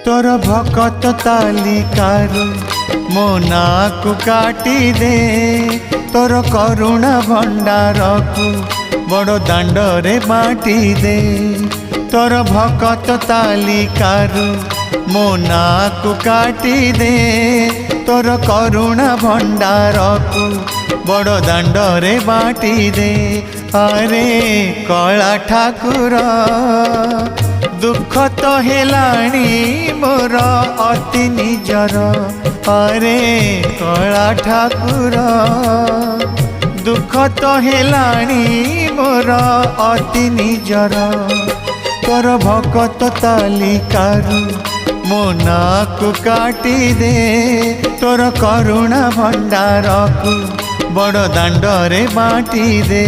तोर भकत तालिकारु मो नाकु काटी दे तोर करुणा भंडार को बड़ दांडरे बाटी दे तोर भकत तालिकारु मो नाकु काटी दे तोर करुणा भंडार को बड़ दांडरे बाटी दे। अरे कला ठाकुर दुख तो हेलाणी मोर अति निजर। अरे कला ठाकुर दुख तो हेलाणी मोर अति निजर। तोर भकत तालिकारु मो नाकु काटी दे तोर करुणा भंडार को बड़ दांडरे बाटी दे।